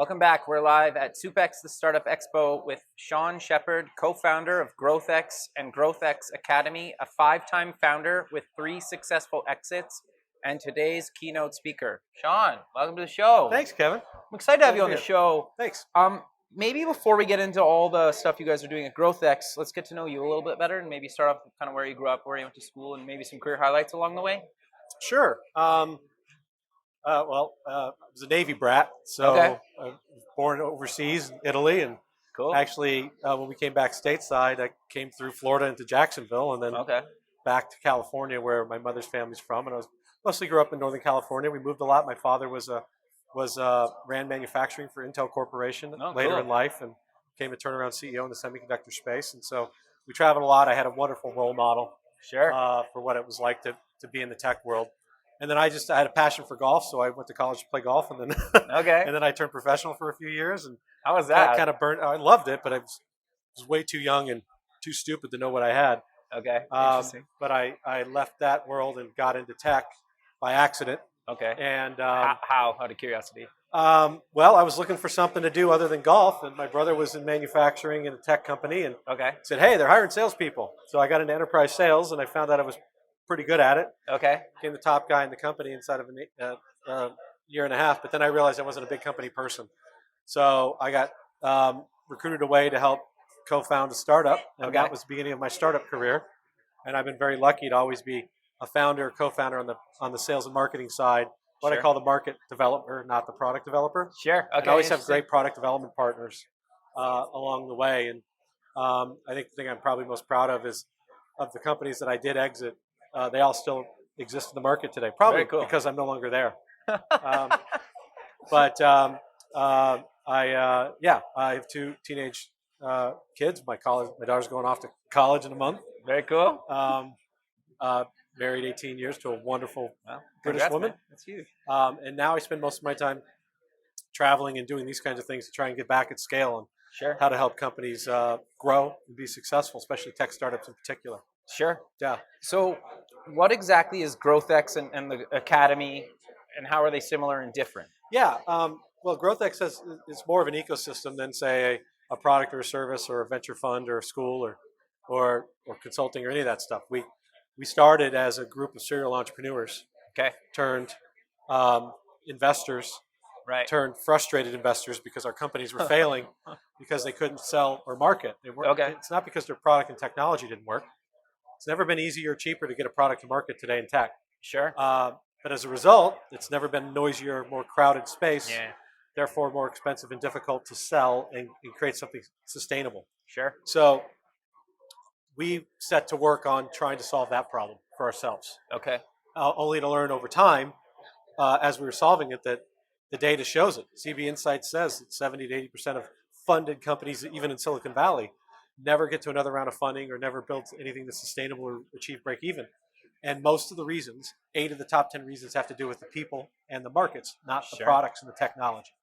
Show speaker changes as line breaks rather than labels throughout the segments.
Welcome back. We're live at SUP-X, the Startup Expo, with Sheppard, co-founder of GrowthX and GrowthX Academy, a 5-time founder with 3 successful exits, and today's keynote speaker. Sean, welcome to the show.
Thanks, Kevin.
I'm excited to have you on the show.
Thanks.
Maybe before we get into all the stuff you guys are doing at GrowthX, let's get to know you a little bit better and maybe start off with kind of where you grew up, where you went to school, and maybe some career highlights along the way.
Sure. I was a Navy brat, so I was born overseas in Italy, and actually, when we came back stateside, I came through Florida into Jacksonville, and then back to California, where my mother's family's from. And I mostly grew up in Northern California. We moved a lot. My father ran manufacturing for Intel Corporation later in life, and became a turnaround CEO in the semiconductor space. And so we traveled a lot. I had a wonderful role model for what it was like to be in the tech world. And then I had a passion for golf, so I went to college to play golf, and then and then I turned professional for a few years. And
how was that?
Kind of burnt. I loved it, but I was way too young and too stupid to know what I had.
Interesting.
But I left that world and got into tech by accident. And
how? Out of curiosity.
Well, I was looking for something to do other than golf, and my brother was in manufacturing in a tech company, and said, "Hey, they're hiring salespeople." So I got into enterprise sales, and I found out I was pretty good at it. Became the top guy in the company inside of a year and a half. But then I realized I wasn't a big company person, so I got recruited away to help co-found a startup, and that was the beginning of my startup career. And I've been very lucky to always be a founder, co-founder on the sales and marketing side. What I call the market developer, not the product developer.
And
I always have great product development partners along the way. And I think the thing I'm probably most proud of is of the companies that I did exit. They all still exist in the market today, probably because I'm no longer there. I have 2 teenage kids. My daughter's going off to college in a month.
Very cool.
Married 18 years to a wonderful British woman.
Man. That's huge.
And now I spend most of my time traveling and doing these kinds of things to try and get back at scale and how to help companies grow and be successful, especially tech startups in particular. Yeah.
So what exactly is GrowthX and the Academy, and how are they similar and different?
Well, GrowthX is more of an ecosystem than, say, a product or a service or a venture fund or a school or consulting or any of that stuff. We started as a group of serial entrepreneurs, turned investors, turned frustrated investors because our companies were failing because they couldn't sell or market. It's not because their product and technology didn't work. It's never been easier or cheaper to get a product to market today in tech. But as a result, it's never been a noisier, more crowded space, therefore more expensive and difficult to sell and create something sustainable. So we set to work on trying to solve that problem for ourselves. Only to learn over time, as we were solving it, that the data shows it. CB Insights says that 70 to 80% of funded companies, even in Silicon Valley, never get to another round of funding or never build anything that's sustainable or achieve break even. And most of the reasons, 8 of the top 10 reasons, have to do with the people and the markets, not the products and the technology.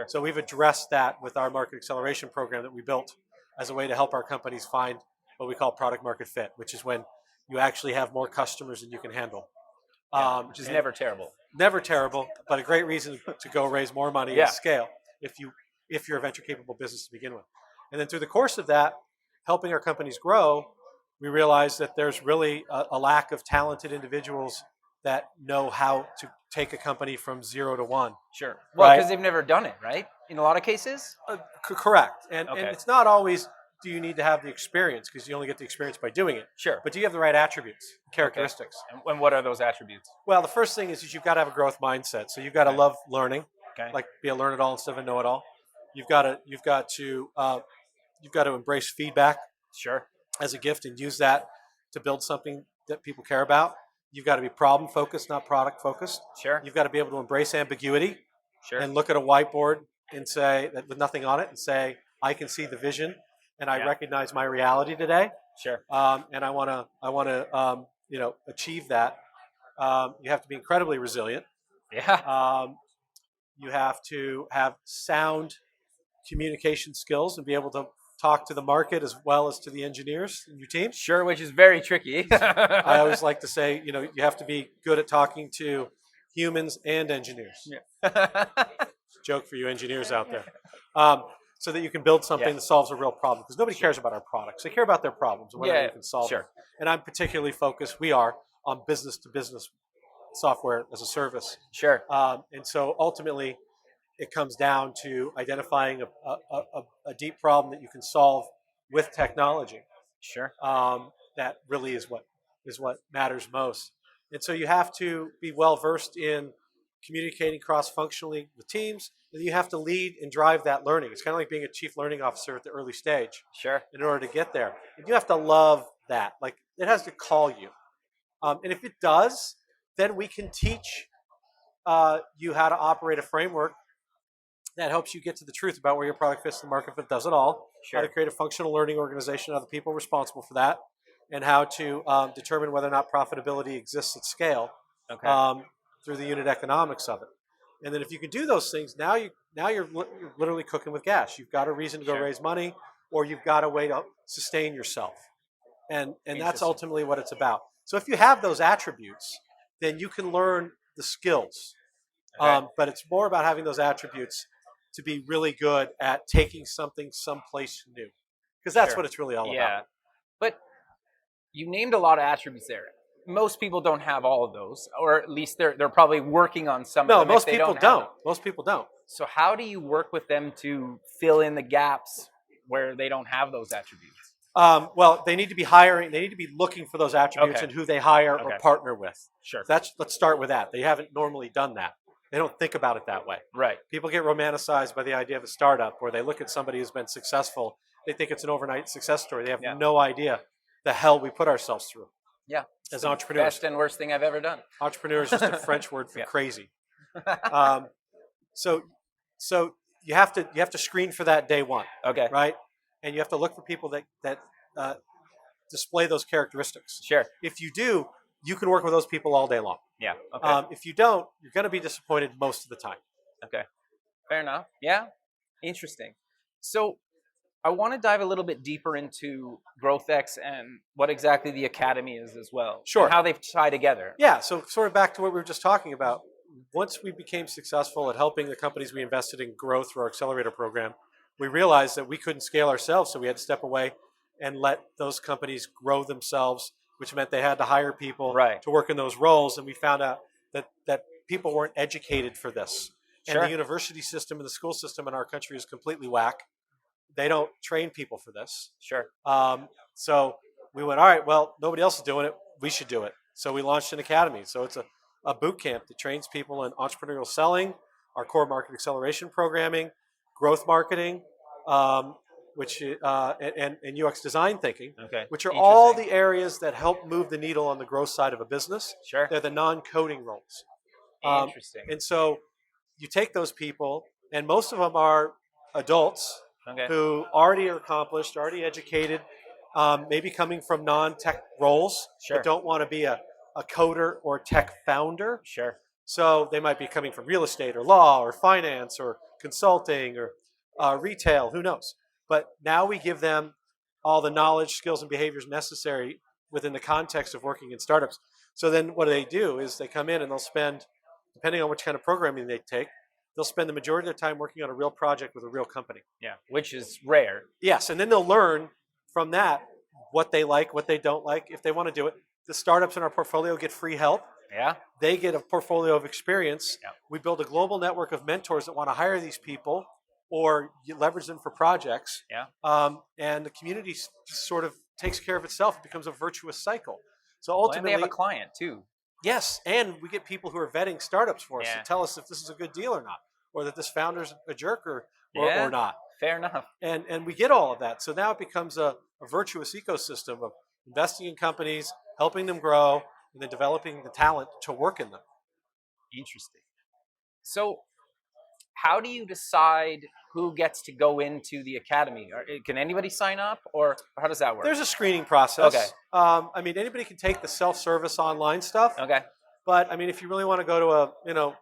So we've addressed that with our market acceleration program that we built as a way to help our companies find what we call product market fit, which is when you actually have more customers than you can handle.
Which is never terrible.
Never terrible, but a great reason to go raise more money and scale if you're a venture capable business to begin with. And then through the course of that, helping our companies grow, we realized that there's really a lack of talented individuals that know how to take a company from 0 to 1.
Well, because they've never done it, right? In a lot of cases?
Correct. And it's not always do you need to have the experience, because you only get the experience by doing it. But do you have the right attributes, characteristics?
And what are those attributes?
Well, the first thing is you've got to have a growth mindset. So you've got to love learning, like be a learn-it-all instead of a know-it-all. You've got to embrace feedback as a gift and use that to build something that people care about. You've got to be problem-focused, not product-focused. You've got to be able to embrace ambiguity and look at a whiteboard and say that with nothing on it and say, I can see the vision and I recognize my reality today. And I want to achieve that. You have to be incredibly resilient. You have to have sound communication skills and be able to talk to the market as well as to the engineers in your team.
Which is very tricky.
I always like to say, you have to be good at talking to humans and engineers. Joke for you engineers out there. So that you can build something that solves a real problem. Because nobody cares about our products. They care about their problems and whether you can solve them. And I'm particularly focused, we are, on business-to-business software as a service.
Sure.
And so ultimately, it comes down to identifying a deep problem that you can solve with technology.
Sure.
That really is what matters most. And so you have to be well versed in communicating cross-functionally with teams, and you have to lead and drive that learning. It's kind of like being a chief learning officer at the early stage.
Sure.
In order to get there, and you have to love that. Like, it has to call you. And if it does, then we can teach you how to operate a framework that helps you get to the truth about where your product fits in the market, if it does it all.
Sure.
How to create a functional learning organization of the people responsible for that, and how to determine whether or not profitability exists at scale through the unit economics of it. And then if you can do those things, now you're literally cooking with gas. You've got a reason to go raise money, or you've got a way to sustain yourself. And that's ultimately what it's about. So if you have those attributes, then you can learn the skills. But it's more about having those attributes to be really good at taking something someplace new. Because that's what it's really all about.
Yeah. But you named a lot of attributes there. Most people don't have all of those, or at least they're probably working on some of them.
No, most people don't. Most people don't.
So how do you work with them to fill in the gaps where they don't have those attributes?
Well, they need to be hiring. They need to be looking for those attributes and who they hire or partner with.
Sure.
Let's start with that. They haven't normally done that. They don't think about it that way.
Right.
People get romanticized by the idea of a startup, or they look at somebody who's been successful. They think it's an overnight success story. They have no idea the hell we put ourselves through.
Yeah.
As entrepreneurs.
Best and worst thing I've ever done.
Entrepreneur is just a French word for crazy. So you have to screen for that day one.
Okay.
Right? And you have to look for people that display those characteristics.
Sure.
If you do, you can work with those people all day long.
Yeah. Okay.
If you don't, you're going to be disappointed most of the time.
Okay. Fair enough. Yeah. Interesting. So I want to dive a little bit deeper into GrowthX and what exactly the Academy is as well.
Sure.
And how they tie together.
Yeah. So sort of back to what we were just talking about. Once we became successful at helping the companies we invested in grow through our accelerator program, we realized that we couldn't scale ourselves, so we had to step away and let those companies grow themselves, which meant they had to hire people to work in those roles. And we found out that people weren't educated for this. And the university system and the school system in our country is completely whack. They don't train people for this.
Sure.
So we went, all right, well, nobody else is doing it. We should do it. So we launched an academy. So it's a boot camp that trains people in entrepreneurial selling, our core market acceleration programming, growth marketing, and UX design thinking, which are all the areas that help move the needle on the growth side of a business.
Sure.
They're the non-coding roles.
Interesting.
And so you take those people, and most of them are adults who already are accomplished, already educated, maybe coming from non-tech roles, but don't want to be a coder or tech founder.
Sure.
So they might be coming from real estate or law or finance or consulting or retail, who knows. But now we give them all the knowledge, skills, and behaviors necessary within the context of working in startups. So then what they do is they come in and they'll spend, depending on which kind of programming they take, they'll spend the majority of their time working on a real project with a real company.
Yeah, which is rare.
Yes, and then they'll learn from that what they like, what they don't like, if they want to do it. The startups in our portfolio get free help.
Yeah.
They get a portfolio of experience.
Yeah.
We build a global network of mentors that want to hire these people or you leverage them for projects.
Yeah.
And the community sort of takes care of itself. It becomes a virtuous cycle. So ultimately,
and they have a client too.
Yes, and we get people who are vetting startups for us to tell us if this is a good deal or not, or that this founder's a jerk or not.
Fair enough.
And we get all of that. So now it becomes a virtuous ecosystem of investing in companies, helping them grow, and then developing the talent to work in them.
Interesting. So how do you decide who gets to go into the academy? Can anybody sign up, or how does that work?
There's a screening process.
Okay.
I mean, anybody can take the self-service online stuff.
Okay.
But I mean, if you really want to go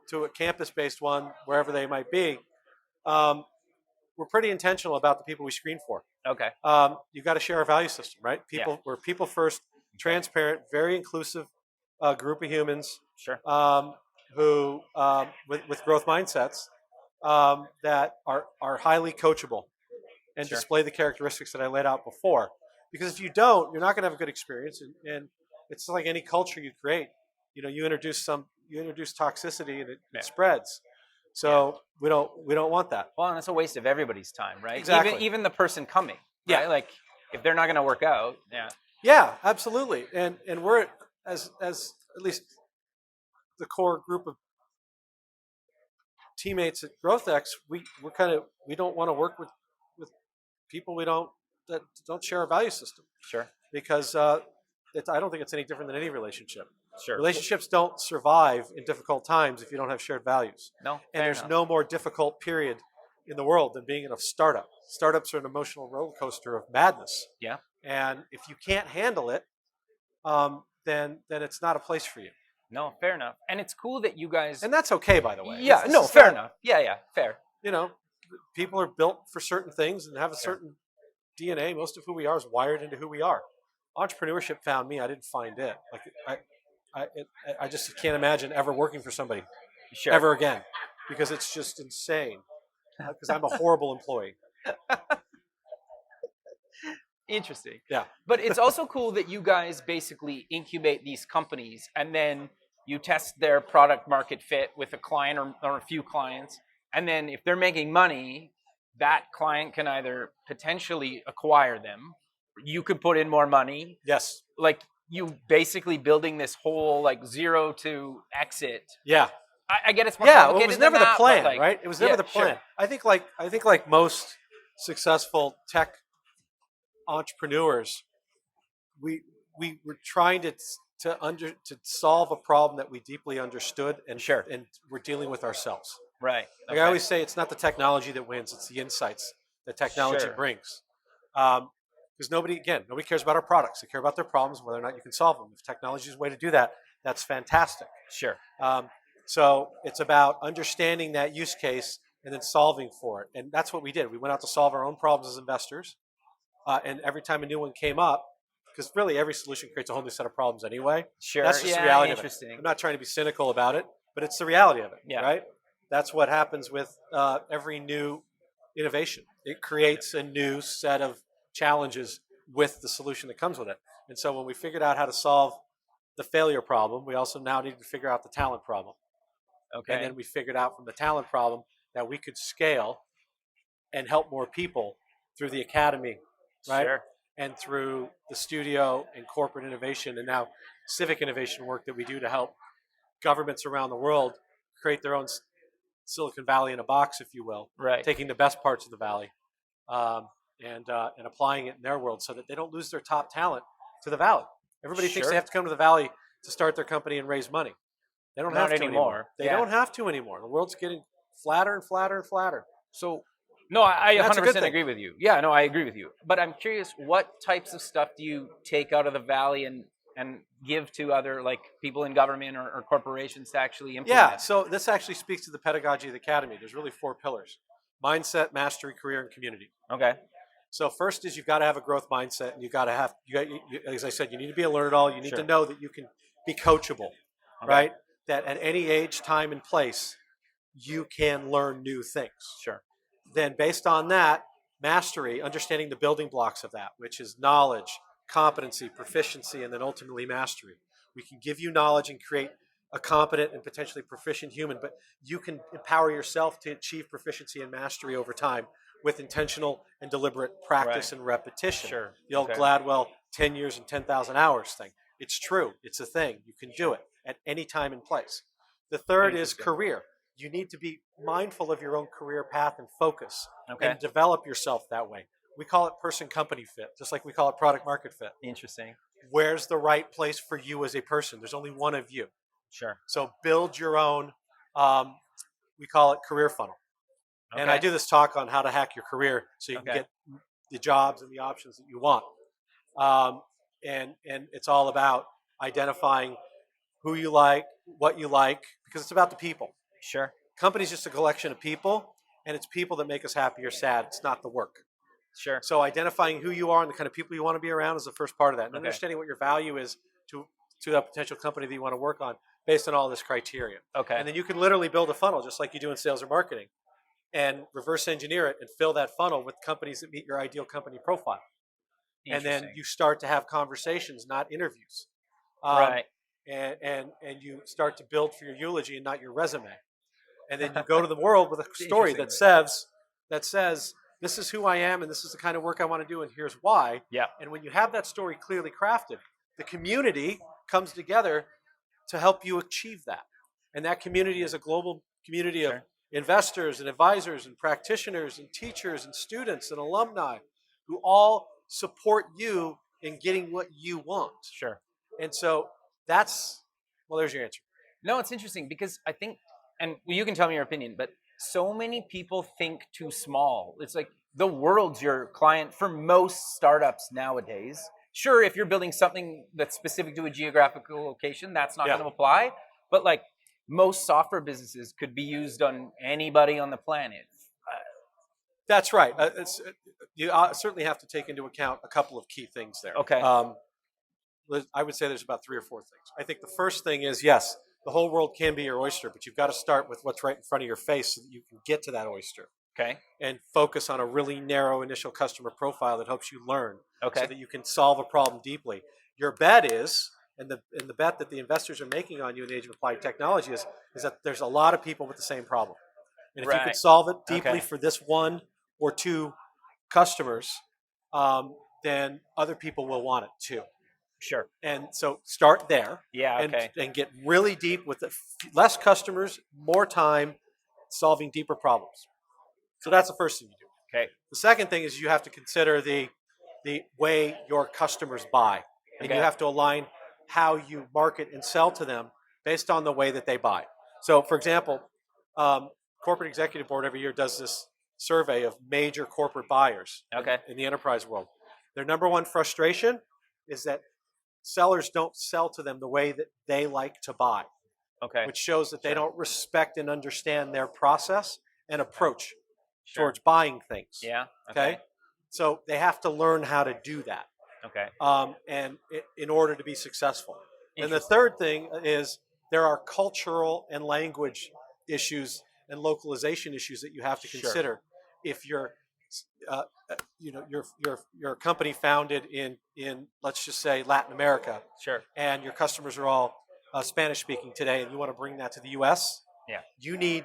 to a campus-based one, wherever they might be, we're pretty intentional about the people we screen for.
Okay.
You've got to share our value system, right? We're people first, transparent, very inclusive group of humans.
Sure.
Who with growth mindsets. that are highly coachable and
Sure.
display the characteristics that I laid out before. Because if you don't, you're not going to have a good experience, and it's like any culture you create. You introduce toxicity, and it
Yeah.
spreads. So we don't want that.
Well, and it's a waste of everybody's time, right?
Exactly.
Even the person coming,
Yeah.
right? Like if they're not going to work out, yeah.
Yeah, absolutely. And we're as at least the core group of teammates at GrowthX, we don't want to work with people that don't share our value system,
Sure.
because I don't think it's any different than any relationship.
Sure.
Relationships don't survive in difficult times if you don't have shared values.
No.
And
Fair
there's
enough.
no more difficult period in the world than being in a startup. Startups are an emotional roller coaster of madness.
Yeah.
And if you can't handle it, then it's not a place for you.
No, fair enough. And it's cool that you guys.
And that's okay, by the way.
Yeah.
This
No,
is
fair
not-
enough. Yeah. Fair.
People are built for certain things and have a
Sure.
certain DNA. Most of who we are is wired into who we are. Entrepreneurship found me. I didn't find it. I just can't imagine ever working for somebody
Sure.
ever again, because it's just insane. Because I'm a horrible employee.
Interesting.
Yeah.
But it's also cool that you guys basically incubate these companies and then you test their product market fit with a client or a few clients. And then if they're making money, that client can either potentially acquire them, you could put in more money.
Yes.
Like you basically building this whole like zero to exit.
Yeah.
I get it's more
Yeah.
complicated
Well, it was
than
never the
that, but,
plan,
like,
right? It was never the plan.
Sure.
I think like most successful tech entrepreneurs, we were trying to solve a problem that we deeply understood, and
Sure.
and we're dealing with ourselves.
Right.
Like I always say, it's not the technology that wins; it's the insights that technology
Sure.
brings. Because nobody cares about our products; they care about their problems, whether or not you can solve them. If technology is a way to do that, that's fantastic.
Sure.
So it's about understanding that use case and then solving for it, and that's what we did. We went out to solve our own problems as investors. And every time a new one came up, because really every solution creates a whole new set of problems anyway.
Sure.
That's just
yeah,
the reality of it.
interesting.
I'm not trying to be cynical about it, but it's the reality of it,
Yeah.
right? That's what happens with every new innovation. It creates a new set of challenges with the solution that comes with it. And so when we figured out how to solve the failure problem, we also now needed to figure out the talent problem.
Okay.
And then we figured out from the talent problem that we could scale and help more people through the academy, right?
Sure.
And through the studio and corporate innovation and now civic innovation work that we do to help governments around the world create their own Silicon Valley in a box, if you will,
Right.
taking the best parts of the valley and applying it in their world so that they don't lose their top talent to the valley. Everybody thinks
Sure.
they have to come to the valley to start their company and raise money. They don't
Not
have to
anymore.
They
Yeah.
don't have to anymore. The world's getting flatter and flatter and flatter.
So, no, I
That's a good
100%
thing.
agree with you. Yeah, no, I agree with you. But I'm curious, what types of stuff do you take out of the valley and give to other like people in government or corporations to actually implement?
Yeah, so this actually speaks to the pedagogy of the academy. There's really 4 pillars: mindset, mastery, career, and community.
Okay.
So first is you've got to have a growth mindset, and as I said, you need to be a learn-it-all. You need
Sure.
to know that you can be coachable,
Okay.
right? That at any age, time, and place, you can learn new things.
Sure.
Then based on that, mastery, understanding the building blocks of that, which is knowledge, competency, proficiency, and then ultimately mastery. We can give you knowledge and create a competent and potentially proficient human, but you can empower yourself to achieve proficiency and mastery over time with intentional and deliberate practice
Right.
and repetition.
Sure.
The old
Okay.
Gladwell 10 years and 10,000 hours thing. It's true. It's a thing. You can do it at any time and place. The third is
Interesting.
career. You need to be mindful of your own career path and focus
Okay.
and develop yourself that way. We call it person-company fit, just like we call it product-market fit.
Interesting.
Where's the right place for you as a person? There's only one of you.
Sure.
So build your own, we call it career funnel.
Okay.
And I do this talk on how to hack your career so you can
Okay.
get the jobs and the options that you want. And it's all about identifying who you like, what you like, because it's about the people.
Sure.
Company's just a collection of people, and it's people that make us happy or sad. It's not the work.
Sure.
So identifying who you are and the kind of people you want to be around is the first part of that. And
Okay.
understanding what your value is to that potential company that you want to work on based on all this criteria.
Okay.
And then you can literally build a funnel just like you do in sales or marketing. and reverse engineer it and fill that funnel with companies that meet your ideal company profile. And then you start to have conversations, not interviews.
Right.
And you start to build for your eulogy and not your resume. And then you go to the world with a story that says, this is who I am and this is the kind of work I want to do and here's why.
Yeah.
And when you have that story clearly crafted, the community comes together to help you achieve that. And that community is a global community of investors and advisors and practitioners and teachers and students and alumni who all support you in getting what you want.
Sure.
And so there's your answer.
No, it's interesting because I think, and you can tell me your opinion, but so many people think too small. It's like the world's your client for most startups nowadays. Sure, if you're building something that's specific to a geographical location, that's not going to apply. But like most software businesses could be used on anybody on the planet.
That's right. You certainly have to take into account a couple of key things there.
Okay.
I would say there's about 3 or 4 things. I think the first thing is, yes, the whole world can be your oyster, but you've got to start with what's right in front of your face so that you can get to that oyster.
Okay.
And focus on a really narrow initial customer profile that helps you learn so that you can solve a problem deeply. Your bet is, and the bet that the investors are making on you in the age of applied technology is that there's a lot of people with the same problem. And if you can solve it deeply for this 1 or 2 customers, then other people will want it too.
Sure.
And so start there.
Yeah.
And get really deep with less customers, more time, solving deeper problems. So that's the first thing you do.
Okay.
The second thing is you have to consider the way your customers buy. And you have to align how you market and sell to them based on the way that they buy. So, for example, Corporate Executive Board every year does this survey of major corporate buyers in the enterprise world. Their number one frustration is that sellers don't sell to them the way that they like to buy, which shows that they don't respect and understand their process and approach towards buying things.
Yeah.
Okay. So they have to learn how to do that.
Okay.
And in order to be successful. And the third thing is there are cultural and language issues and localization issues that you have to consider if you're your company founded in let's just say Latin America, and your customers are all Spanish speaking today, and you want to bring that to the U.S. You need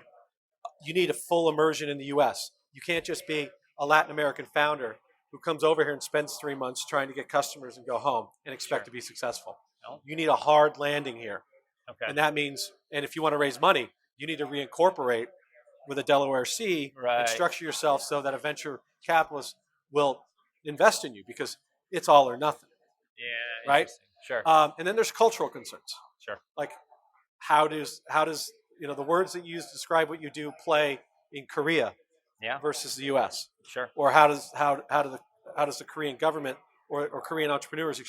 a full immersion in the U.S. You can't just be a Latin American founder who comes over here and spends 3 months trying to get customers and go home and expect to be successful. No. You need a hard landing here, and that means, and if you want to raise money, you need to reincorporate with a Delaware C and structure yourself so that a venture capitalist will invest in you because it's all or nothing. Yeah. Right.
Sure.
And then there's cultural concerns.
Sure.
Like how does the words that you use to describe what you do play in Korea versus the U.S.
Sure.
Or how does the Korean government or Korean entrepreneurs,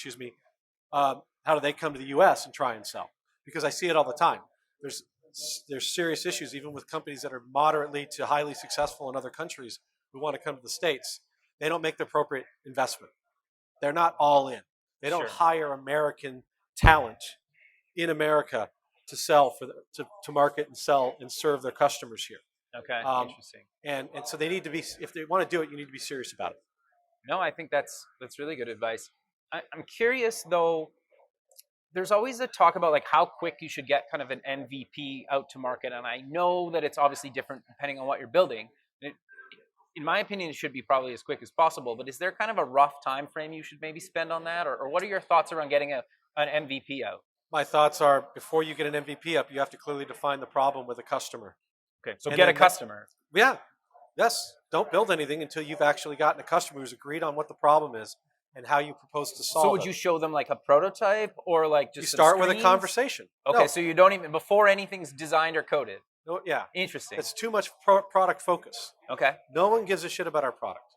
how do they come to the U.S. and try and sell? Because I see it all the time. There's serious issues even with companies that are moderately to highly successful in other countries who want to come to the States. They don't make the appropriate investment. They're not all in. They don't hire American talent in America to sell to market and sell and serve their customers here.
Okay, interesting.
And so they need to be, if they want to do it, you need to be serious about it.
No, I think that's really good advice. I'm curious though. There's always a talk about like how quick you should get kind of an MVP out to market, and I know that it's obviously different depending on what you're building. In my opinion, it should be probably as quick as possible. But is there kind of a rough time frame you should maybe spend on that, or what are your thoughts around getting an MVP out?
My thoughts are before you get an MVP up, you have to clearly define the problem with a customer.
Okay, so get a customer.
Yeah, yes. Don't build anything until you've actually gotten a customer who's agreed on what the problem is and how you propose to solve it.
So would you show them like a prototype or like just
you start with a conversation?
Okay, so you don't even, before anything's designed or coded.
No, yeah.
Interesting.
It's too much product focus.
Okay.
No one gives a shit about our product.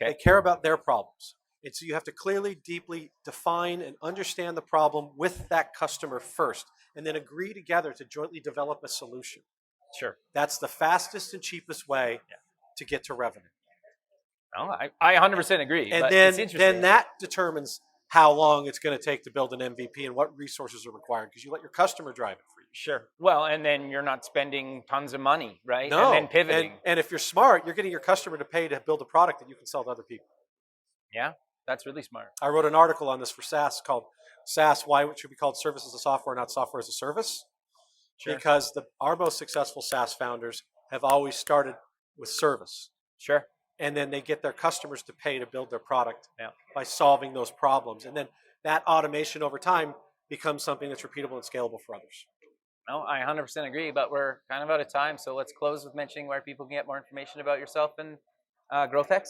Okay.
They care about their problems. And so you have to clearly, deeply define and understand the problem with that customer first, and then agree together to jointly develop a solution.
Sure.
That's the fastest and cheapest way to get to revenue.
Oh, I 100% agree.
And
but
then that determines how long it's going to take to build an MVP and what resources are required, because you let your customer drive it for you.
Sure. Well, and then you're not spending tons of money, right?
No.
And then pivoting.
And if you're smart, you're getting your customer to pay to build a product that you can sell to other people.
Yeah, that's really smart.
I wrote an article on this for SaaS called SaaS, Why It Should Be Called Service as a Software, Not Software as a Service.
Sure.
Because our most successful SaaS founders have always started with service.
Sure.
And then they get their customers to pay to build their product by solving those problems. And then that automation over time becomes something that's repeatable and scalable for others.
No, I 100% agree, but we're kind of out of time. So let's close with mentioning where people can get more information about yourself and GrowthX.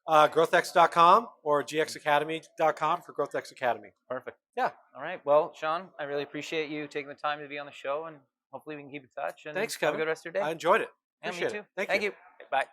GrowthX.com or gxacademy.com for GrowthX Academy.
Perfect. Yeah. All right. Well, Sean, I really appreciate you taking the time to be on the show, and hopefully we can keep in touch. And
Thanks,
have
Kevin.
a good rest of your day.
I enjoyed it.
Yeah,
Appreciate
me too.
it. Thank you.
Bye.